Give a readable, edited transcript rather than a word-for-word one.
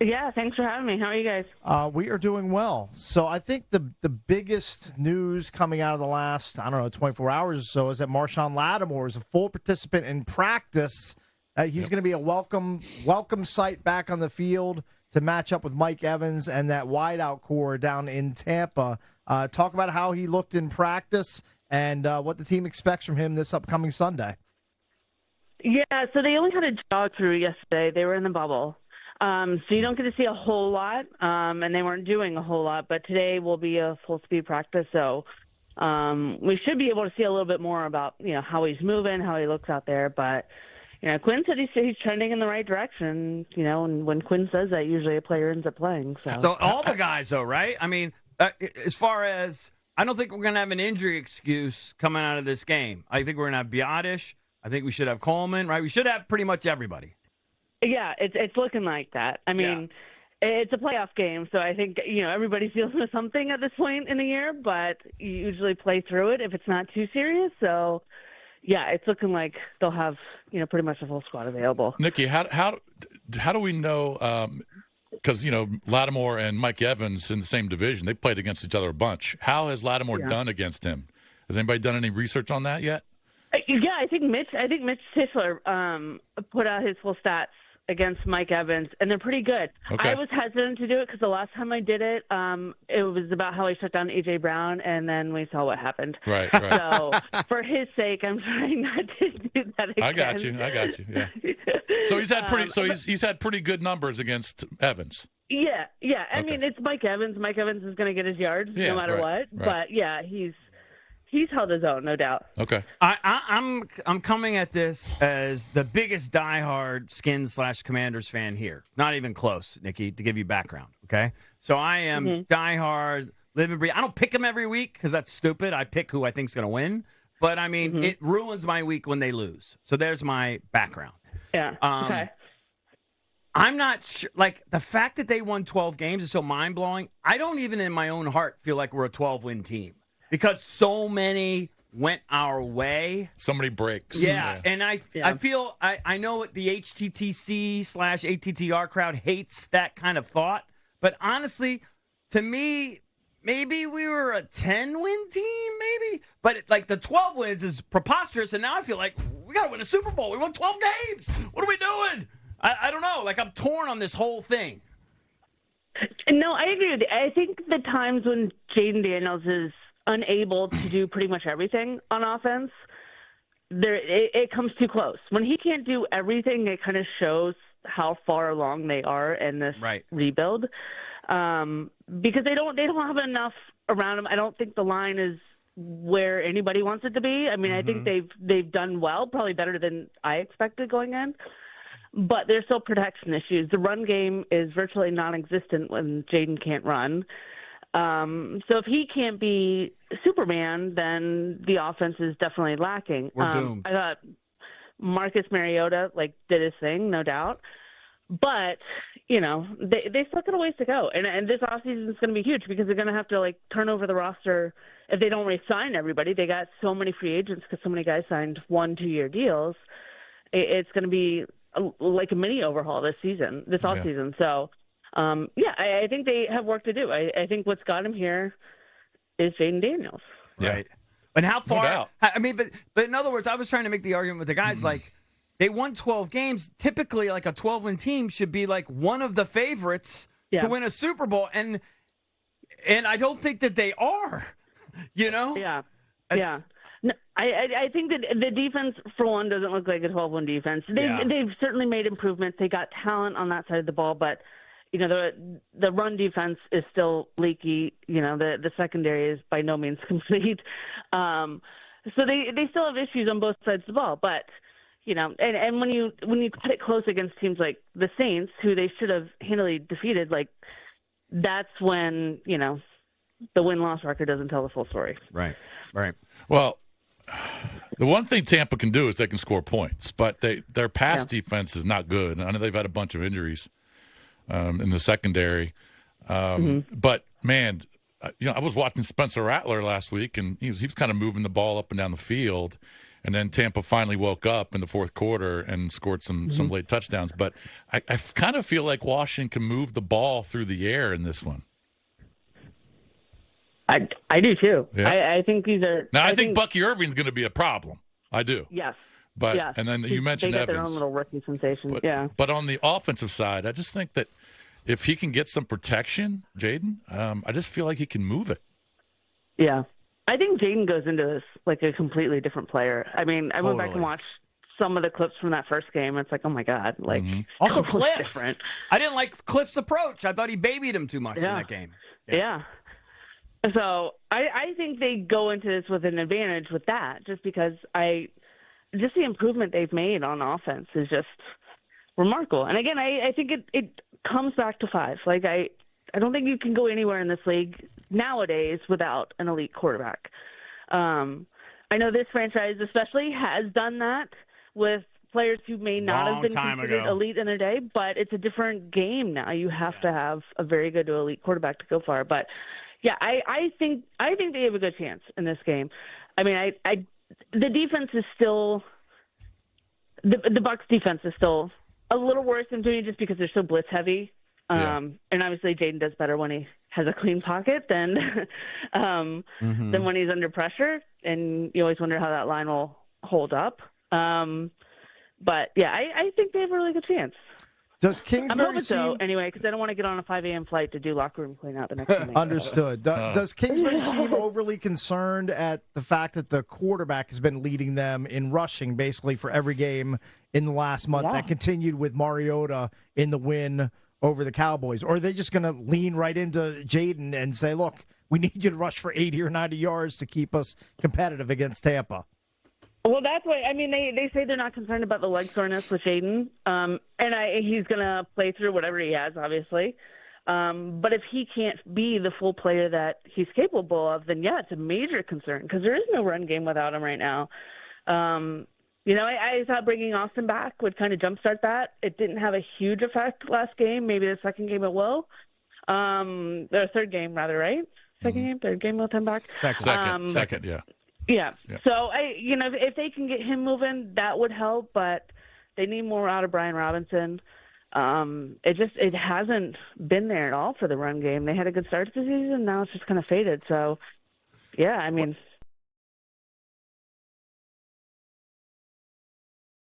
Yeah, thanks for having me. How are you guys? We are doing well. So I think the biggest news coming out of the last, 24 hours or so is that Marshon Lattimore is a full participant in practice. He's going to be a welcome sight back on the field to match up with Mike Evans and that wideout core down in Tampa. Talk about how he looked in practice and what the team expects from him this upcoming Sunday. Yeah, so they only had a jog through yesterday. They were in the bubble. So you don't get to see a whole lot, and they weren't doing a whole lot. But today will be a full-speed practice, so we should be able to see a little bit more about, how he's moving, how he looks out there. But, Quinn said he's trending in the right direction, and when Quinn says that, usually a player ends up playing. So all the guys, though, right? I mean, as far as I don't think we're going to have an injury excuse coming out of this game. I think we're going to have Biotish. I think we should have Coleman, right? We should have pretty much everybody. Yeah, it's looking like that. I mean, It's a playoff game, so I think, everybody's dealing with something at this point in the year, but you usually play through it if it's not too serious. So, yeah, it's looking like they'll have, pretty much a full squad available. Nicki, how do we know because, Lattimore and Mike Evans in the same division, they played against each other a bunch. How has Lattimore done against him? Has anybody done any research on that yet? Yeah, I think Mitch Tischler put out his full stats against Mike Evans, and they're pretty good. Okay. I was hesitant to do it because the last time I did it, it was about how he shut down A.J. Brown, and then we saw what happened. Right. So for his sake, I'm trying not to do that again. I got you. Yeah. So he's had he's had pretty good numbers against Evans. Yeah. I mean, it's Mike Evans. Mike Evans is going to get his yards no matter what. Right. But yeah, he's held his own, no doubt. Okay. I'm coming at this as the biggest diehard Skins/Commanders fan here. Not even close, Nicki, to give you background, okay? So I am diehard, live and breathe. I don't pick them every week because that's stupid. I pick who I think is going to win. But, I mean, it ruins my week when they lose. So there's my background. Yeah, okay. I'm not sure. Like, the fact that they won 12 games is so mind-blowing. I don't even in my own heart feel like we're a 12-win team. Because so many went our way. So many breaks. Yeah. And I feel, I know the HTTC/ATTR crowd hates that kind of thought. But honestly, to me, maybe we were a 10-win team, maybe. But the 12 wins is preposterous. And now I feel like we got to win a Super Bowl. We won 12 games. What are we doing? I don't know. I'm torn on this whole thing. No, I agree with you. I think the times when Jayden Daniels is unable to do pretty much everything on offense, it comes too close. When he can't do everything, it kind of shows how far along they are in this rebuild, because they don't have enough around him. I don't think the line is where anybody wants it to be. I mean, I think they've done well, probably better than I expected going in. But there's still protection issues. The run game is virtually non-existent when Jayden can't run. So if he can't be Superman, then the offense is definitely lacking. We're doomed. I thought Marcus Mariota did his thing, no doubt. But, they still got a ways to go. And this offseason is going to be huge because they're going to have to, turn over the roster. If they don't re-sign everybody, they got so many free agents because so many guys signed 1-2-year deals. It's going to be like a mini overhaul this offseason. So, I think they have work to do. I think what's got him here is Jayden Daniels. Right. And how far? No, I mean, but in other words, I was trying to make the argument with the guys they won 12 games. Typically, a 12-win team should be one of the favorites to win a Super Bowl, and I don't think that they are. Yeah. No, I think that the defense, for one, doesn't look like a 12-win defense. They've certainly made improvements. They got talent on that side of the ball, but the run defense is still leaky. The secondary is by no means complete. So they still have issues on both sides of the ball. But and when you cut it close against teams like the Saints, who they should have handily defeated, that's when the win-loss record doesn't tell the full story. Right. Well, the one thing Tampa can do is they can score points, but their pass defense is not good. I know they've had a bunch of injuries in the secondary. But, man, I was watching Spencer Rattler last week, and he was kind of moving the ball up and down the field. And then Tampa finally woke up in the fourth quarter and scored some late touchdowns. But I kind of feel like Washington can move the ball through the air in this one. I do too. Yeah. I think these are. Now I think Bucky Irving's going to be a problem. I do. Yes. But yes. And then you mentioned they got Evans. their own little rookie sensation. But, But on the offensive side, I just think that if he can get some protection, Jayden, I just feel like he can move it. Yeah. I think Jayden goes into this like a completely different player. I mean, I went back and watched some of the clips from that first game. It's like, oh my God, like also totally Cliff. Different. I didn't like Cliff's approach. I thought he babied him too much in that game. Yeah. So I think they go into this with an advantage with that, just because just the improvement they've made on offense is just remarkable. And again, I think it comes back to 5. Like I don't think you can go anywhere in this league nowadays without an elite quarterback. I know this franchise especially has done that with players who may not have been considered elite in their day, but it's a different game now. You have to have a very good to elite quarterback to go far. But yeah, I think they have a good chance in this game. I mean, the defense is still the Bucs defense is still a little worse than doing just because they're so blitz heavy. And obviously Jayden does better when he has a clean pocket than when he's under pressure. And you always wonder how that line will hold up. But yeah, I think they have a really good chance. Does Kingsbury I'm hoping so anyway, because I don't want to get on a 5 a.m. flight to do locker room cleanup the next morning. Understood. Does Kingsbury seem overly concerned at the fact that the quarterback has been leading them in rushing basically for every game in the last month? That continued with Mariota in the win over the Cowboys. Or are they just going to lean right into Jayden and say, look, we need you to rush for 80 or 90 yards to keep us competitive against Tampa? Well, that's why. I mean, they say they're not concerned about the leg soreness with Jayden, and he's going to play through whatever he has, obviously. But if he can't be the full player that he's capable of, then yeah, it's a major concern because there is no run game without him right now. I thought bringing Austin back would kind of jumpstart that. It didn't have a huge effect last game. Maybe the second game it will. The third game, rather, right? Third game with him back. Second, yeah. Yeah. So if they can get him moving, that would help. But they need more out of Brian Robinson. It hasn't been there at all for the run game. They had a good start to the season. Now it's just kind of faded. So, yeah, I mean,